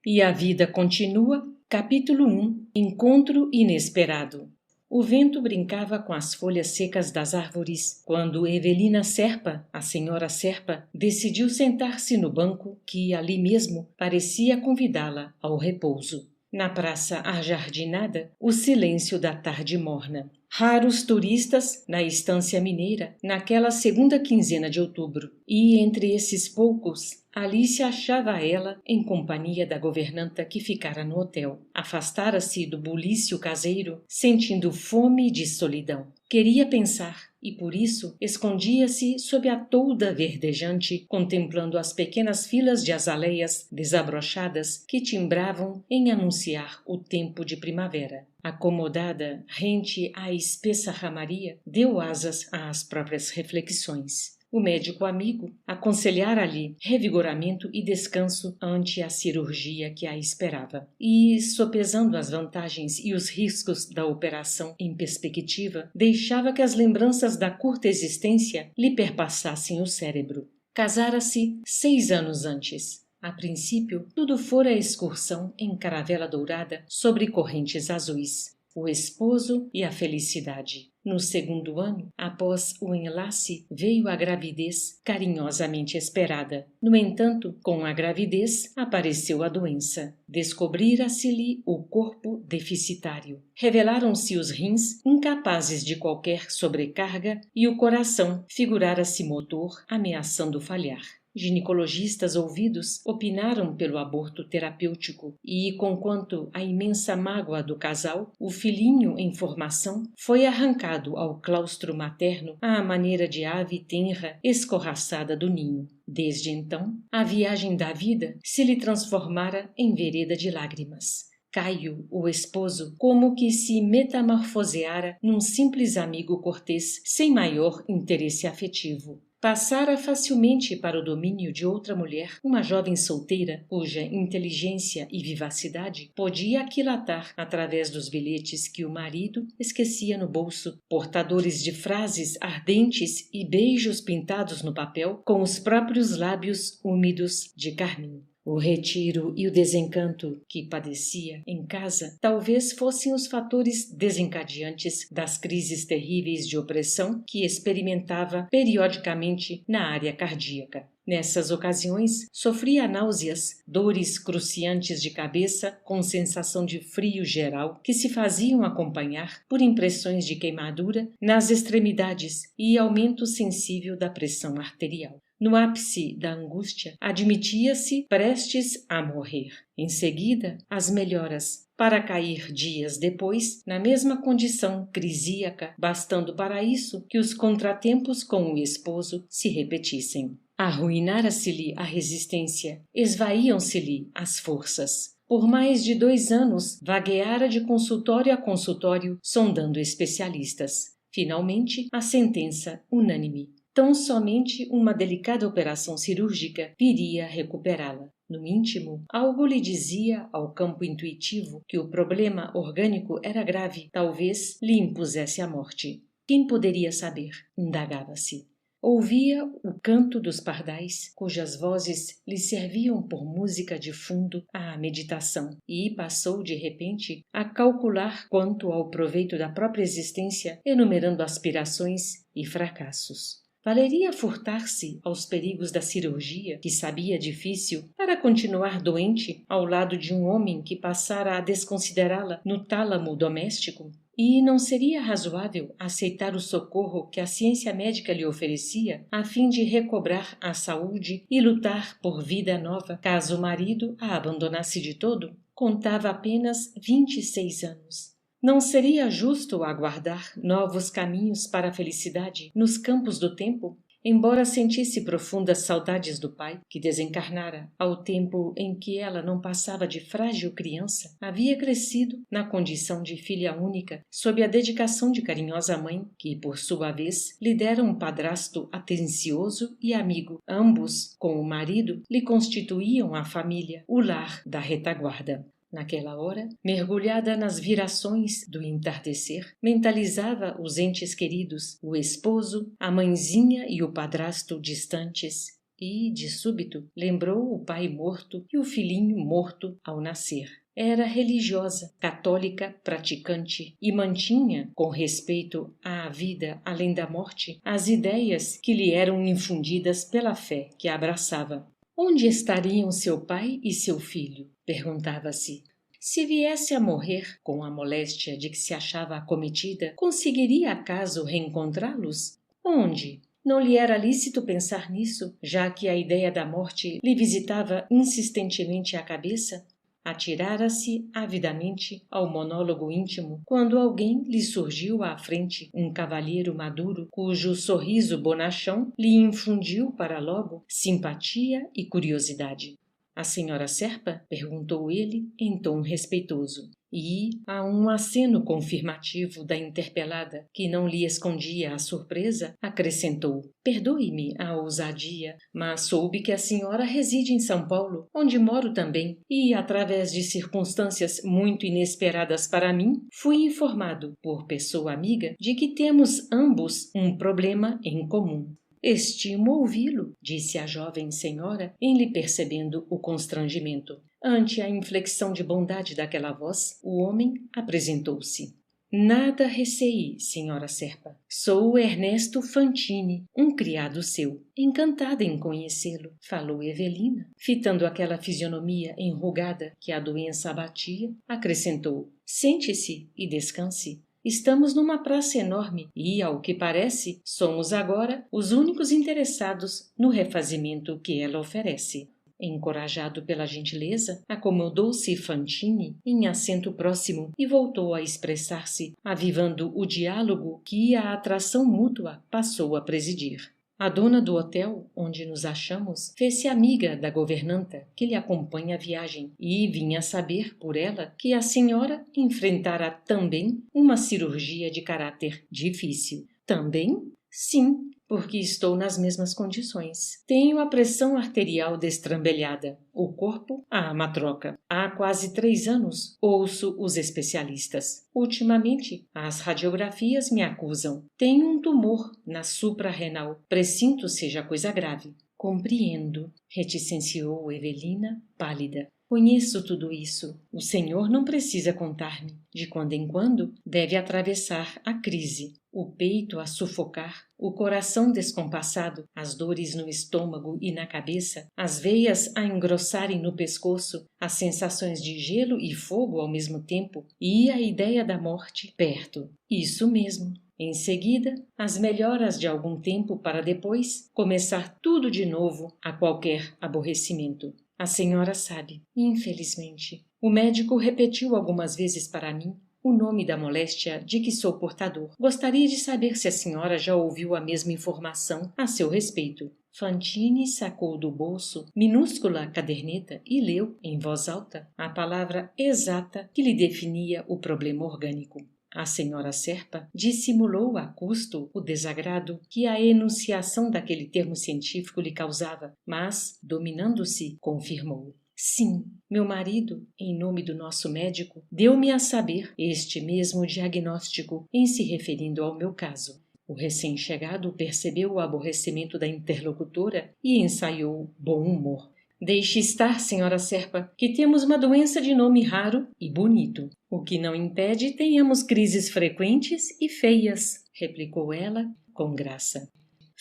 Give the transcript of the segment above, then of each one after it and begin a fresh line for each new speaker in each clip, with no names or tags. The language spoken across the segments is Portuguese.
E a vida continua. Capítulo 1. Encontro inesperado. O vento brincava com as folhas secas das árvores quando Evelina Serpa, a senhora Serpa, decidiu sentar-se no banco que ali mesmo parecia convidá-la ao repouso. Na praça ajardinada, o silêncio da tarde morna. Raros turistas na estância mineira naquela segunda quinzena de outubro, e entre esses poucos, ali se achava ela em companhia da governanta que ficara no hotel. Afastara-se do bulício caseiro, sentindo fome de solidão. Queria pensar, e por isso escondia-se sob a tolda verdejante, contemplando as pequenas filas de azaleias desabrochadas que timbravam em anunciar o tempo de primavera. Acomodada, rente à espessa ramaria, deu asas às próprias reflexões. O médico amigo aconselhara-lhe revigoramento e descanso ante a cirurgia que a esperava. E, sopesando as vantagens e os riscos da operação em perspectiva, deixava que as lembranças da curta existência lhe perpassassem o cérebro. Casara-se 6 anos antes. A princípio, tudo fora excursão em caravela dourada sobre correntes azuis. O esposo e a felicidade. No segundo ano, após o enlace, veio a gravidez carinhosamente esperada. No entanto, com a gravidez apareceu a doença. Descobrira-se-lhe o corpo deficitário. Revelaram-se os rins incapazes de qualquer sobrecarga e o coração figurara-se motor ameaçando falhar. Ginecologistas ouvidos opinaram pelo aborto terapêutico e, conquanto a imensa mágoa do casal, o filhinho em formação foi arrancado ao claustro materno à maneira de ave tenra escorraçada do ninho. Desde então, a viagem da vida se lhe transformara em vereda de lágrimas. Caio, o esposo, como que se metamorfoseara num simples amigo cortês sem maior interesse afetivo. Passara facilmente para o domínio de outra mulher, uma jovem solteira, cuja inteligência e vivacidade podia aquilatar através dos bilhetes que o marido esquecia no bolso, portadores de frases ardentes e beijos pintados no papel com os próprios lábios úmidos de carmim. O retiro e o desencanto que padecia em casa talvez fossem os fatores desencadeantes das crises terríveis de opressão que experimentava periodicamente na área cardíaca. Nessas ocasiões, sofria náuseas, dores cruciantes de cabeça com sensação de frio geral que se faziam acompanhar por impressões de queimadura nas extremidades e aumento sensível da pressão arterial. No ápice da angústia, admitia-se prestes a morrer. Em seguida, as melhoras, para cair dias depois na mesma condição crisíaca, bastando para isso que os contratempos com o esposo se repetissem. Arruinara-se-lhe a resistência, esvaíam-se-lhe as forças. Por mais de 2 anos, vagueara de consultório a consultório, sondando especialistas. Finalmente, a sentença unânime. Tão somente uma delicada operação cirúrgica viria recuperá-la. No íntimo, algo lhe dizia ao campo intuitivo que o problema orgânico era grave, talvez lhe impusesse a morte. Quem poderia saber? Indagava-se. Ouvia o canto dos pardais, cujas vozes lhe serviam por música de fundo à meditação, e passou de repente a calcular quanto ao proveito da própria existência, enumerando aspirações e fracassos. Valeria furtar-se aos perigos da cirurgia, que sabia difícil, para continuar doente ao lado de um homem que passara a desconsiderá-la no tálamo doméstico? E não seria razoável aceitar o socorro que a ciência médica lhe oferecia a fim de recobrar a saúde e lutar por vida nova, caso o marido a abandonasse de todo? Contava apenas 26 anos. Não seria justo aguardar novos caminhos para a felicidade nos campos do tempo? Embora sentisse profundas saudades do pai, que desencarnara ao tempo em que ela não passava de frágil criança, havia crescido na condição de filha única, sob a dedicação de carinhosa mãe, que, por sua vez, lhe dera um padrasto atencioso e amigo. Ambos, com o marido, lhe constituíam a família, o lar da retaguarda. Naquela hora, mergulhada nas virações do entardecer, mentalizava os entes queridos, o esposo, a mãezinha e o padrasto distantes, e, de súbito, lembrou o pai morto e o filhinho morto ao nascer. Era religiosa, católica, praticante e mantinha, com respeito à vida além da morte, as ideias que lhe eram infundidas pela fé que a abraçava. Onde estariam seu pai e seu filho? Perguntava-se. Se viesse a morrer com a moléstia de que se achava acometida, conseguiria acaso reencontrá-los? Onde? Não lhe era lícito pensar nisso, já que a ideia da morte lhe visitava insistentemente a cabeça? Atirara-se avidamente ao monólogo íntimo quando alguém lhe surgiu à frente, um cavalheiro maduro, cujo sorriso bonachão lhe infundiu para logo simpatia e curiosidade. A senhora Serpa? Perguntou ele em tom respeitoso. E, a um aceno confirmativo da interpelada, que não lhe escondia a surpresa, acrescentou: perdoe-me a ousadia, mas soube que a senhora reside em São Paulo, onde moro também, e, através de circunstâncias muito inesperadas para mim, fui informado, por pessoa amiga, de que temos ambos um problema em comum. Estimo ouvi-lo, disse a jovem senhora, em lhe percebendo o constrangimento. Ante a inflexão de bondade daquela voz, o homem apresentou-se. Nada receie, senhora Serpa. Sou Ernesto Fantini, um criado seu. Encantada em conhecê-lo, falou Evelina. Fitando aquela fisionomia enrugada que a doença abatia, acrescentou: sente-se e descanse. Estamos numa praça enorme e, ao que parece, somos agora os únicos interessados no refazimento que ela oferece. Encorajado pela gentileza, acomodou-se Fantini em assento próximo e voltou a expressar-se, avivando o diálogo que a atração mútua passou a presidir. A dona do hotel onde nos achamos fez-se amiga da governanta que lhe acompanha a viagem e vinha saber por ela que a senhora enfrentara também uma cirurgia de caráter difícil. Também? Sim, porque estou nas mesmas condições. Tenho a pressão arterial destrambelhada, o corpo à matroca. Há quase 3 anos ouço os especialistas. Ultimamente, as radiografias me acusam. Tenho um tumor na suprarrenal. Presinto seja coisa grave. Compreendo, reticenciou Evelina, pálida. Conheço tudo isso. O senhor não precisa contar-me. De quando em quando, deve atravessar a crise. O peito a sufocar, o coração descompassado, as dores no estômago e na cabeça, as veias a engrossarem no pescoço, as sensações de gelo e fogo ao mesmo tempo e a ideia da morte perto. Isso mesmo. Em seguida, as melhoras de algum tempo para depois começar tudo de novo a qualquer aborrecimento. A senhora sabe, infelizmente. O médico repetiu algumas vezes para mim o nome da moléstia de que sou portador. Gostaria de saber se a senhora já ouviu a mesma informação a seu respeito. Fantini sacou do bolso minúscula caderneta e leu, em voz alta, a palavra exata que lhe definia o problema orgânico. A senhora Serpa dissimulou a custo o desagrado que a enunciação daquele termo científico lhe causava, mas, dominando-se, confirmou. Sim, meu marido, em nome do nosso médico, deu-me a saber este mesmo diagnóstico em se referindo ao meu caso. O recém-chegado percebeu o aborrecimento da interlocutora e ensaiou bom humor. Deixe estar, senhora Serpa, que temos uma doença de nome raro e bonito, o que não impede tenhamos crises frequentes e feias, replicou ela com graça.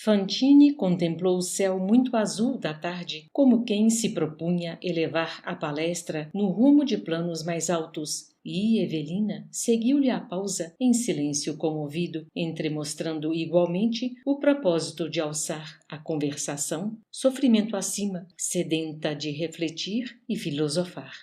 Fantini contemplou o céu muito azul da tarde, como quem se propunha elevar a palestra no rumo de planos mais altos, e Evelina seguiu-lhe a pausa em silêncio comovido, entremostrando igualmente o propósito de alçar a conversação, sofrimento acima, sedenta de refletir e filosofar.